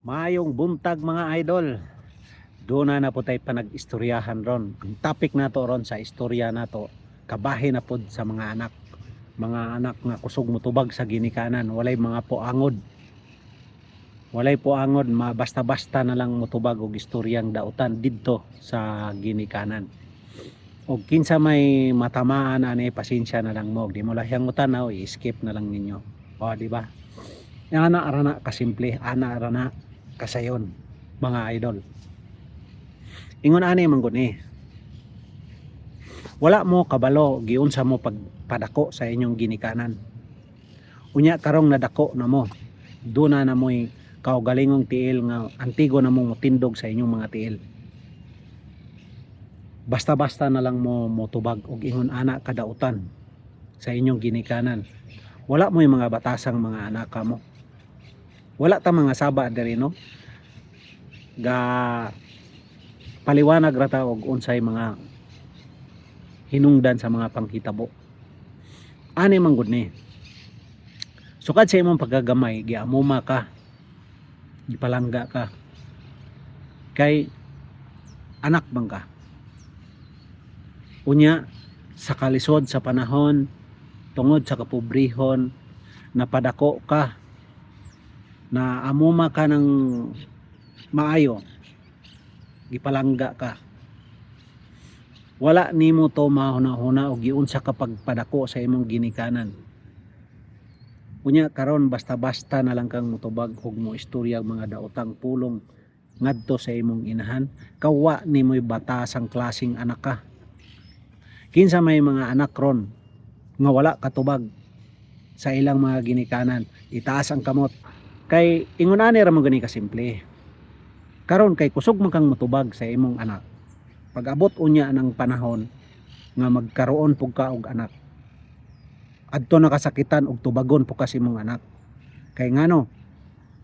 Maayong buntag mga idol. Doon na po tayo panag-istoryahan ron. Ang topic nato ron sa istorya nato, kabahin na pod sa mga anak. Mga anak nga kusog motubag sa ginikanan, walay mga poangod. Walay poangod, basta-basta na lang motubag og istoryang dautan didto sa ginikanan. Og kinsa may matamaan ani pasensya na lang mo, di mo lahiyang mutanaw, i-skip na lang ninyo. O di ba? Ana arana kasimple, ana arana kasayon mga idol. Ingon ani man gud ni. Wala mo kabalo giunsa mo pagpadako sa inyong ginikanan. Unya karong nadako na mo. Duna na mo'y kaugalingong tiil nga antigo na mong motindog sa inyong mga tiil. Basta-basta na lang mo motubag og ingon ana kadautan sa inyong ginikanan. Wala mo yung mga batasang mga anak mo. Wala ta mga saba diri no. Ga paliwanag rata og unsay mga hinungdan sa mga panghitabo. Ani man gud ni. Sukad sa imong paggagamay, giamuma ka. Gipalangga ka. Kay anak bang ka. Unya sa kalisod sa panahon, tungod sa kapobrehon, napadako ka, na amuma ka ng maayo, gipalangga ka. Wala nimo to mahuna-huna og giunsa ka pagpadako sa imong ginikanan. Unya karon basta-basta na lang kang motubag og mo istorya mga daotang pulong ngadto sa imong inahan, kawa nimo'y batasang klaseng anak ka. Kinsa may mga anak ron nga wala katubag sa ilang mga ginikanan, itaas ang kamot. Kay ingon ani ra man gani ka simple. Karon kay kusog man kang motubag sa imong anak. Pag abot unya ng panahon nga magkaroon pug ka og anak, adto nakasakitan og tubagon po kasi imong anak. Kay ngano,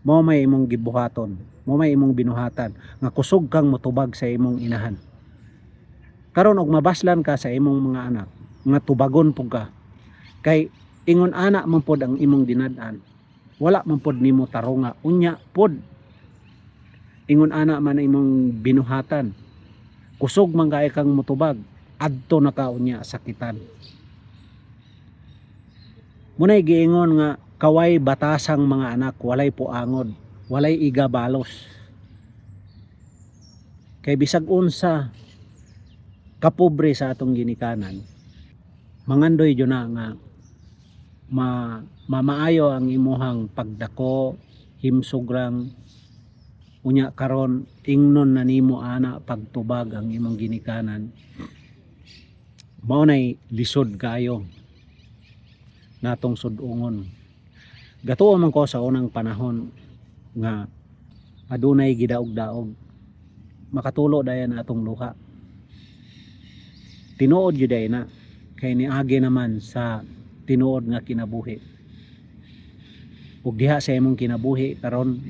mo may imong gibuhaton, mo may imong binuhatan nga kusog kang motubag sa imong inahan. Karon og mabaslan ka sa imong mga anak nga tubagon pug ka. Kay ingon ana man pod ang imong dinad-an, wala man pod nimo tarunga unya pod. Ingon ana man imong binuhatan, kusog man kay kang motubag, adto na ka unya sakitan. Munay giingon nga kaway batasang mga anak, walay puangod, walay igabalos. Kay bisag unsa kapobre sa atong ginikanan, mangandoy jud na nga mamaayo ang imuhang pagdako, himsugrang. Unya karon ingnon na nimo ana pagtubag ang imong ginikanan. Mao nay lisod kayo natong sudungon. Gatuo man ko sa unang panahon nga adunay gidaog-daog, makatulo dayan atong luha. Tinuod jud day na kay niagi naman sa tinuod nga kinabuhi. Ug diha sa imong kinabuhi karon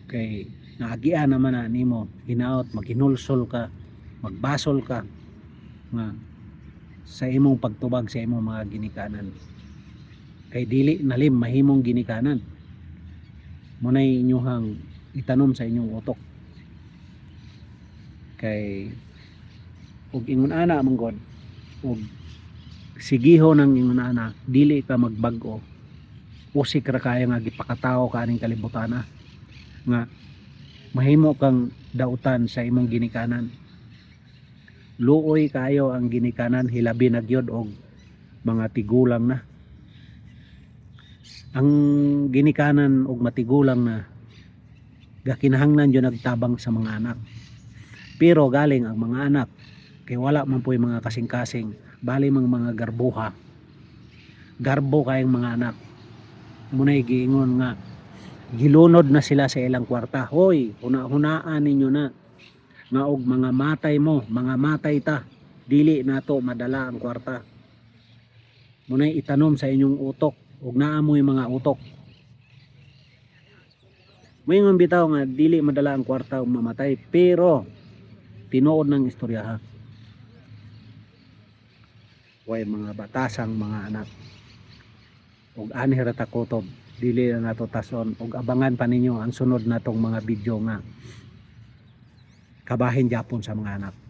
kay naagian naman na nimo hinaot, maghinulsol ka, magbasol ka nga sa imong pagtubag sa imong mga ginikanan. Kay dili nalim mahimong ginikanan. Munay inyuhang itanom sa inyong utok. Kay ug ingon ana man god, ug sigiho ng ingon ana, dili ka magbag-o. Usik ra kaya nga gipakatawo ka aning kalibutan nga mahimo kang dautan sa imong ginikanan. Luoy kayo ang ginikanan, hilabi na gyud og mga tigulang na. Ang ginikanan og matigulang na gakinahanglan jud nagtabang sa mga anak. Pero galing ang mga anak kay wala man po'y mga kasing-kasing, bali mga garbuha. Garbo kayong mga anak. Munay giingon nga gilunod na sila sa ilang kwarta. Hoy, hunaan ninyo na nga og mga matay mo, mga matay ta, dili nato madala ang kwarta. Munay itanom sa inyong utok ug naamoy mga utok. Moingon bitaw nga dili madala ang kwarta ug mamatay, pero tinuod ng istorya way mga batasang mga anak ug ani ra ta kutob dili na nato tason, ug abangan pa ninyo ang sunod natong mga video nga kabahin Japon sa mga anak.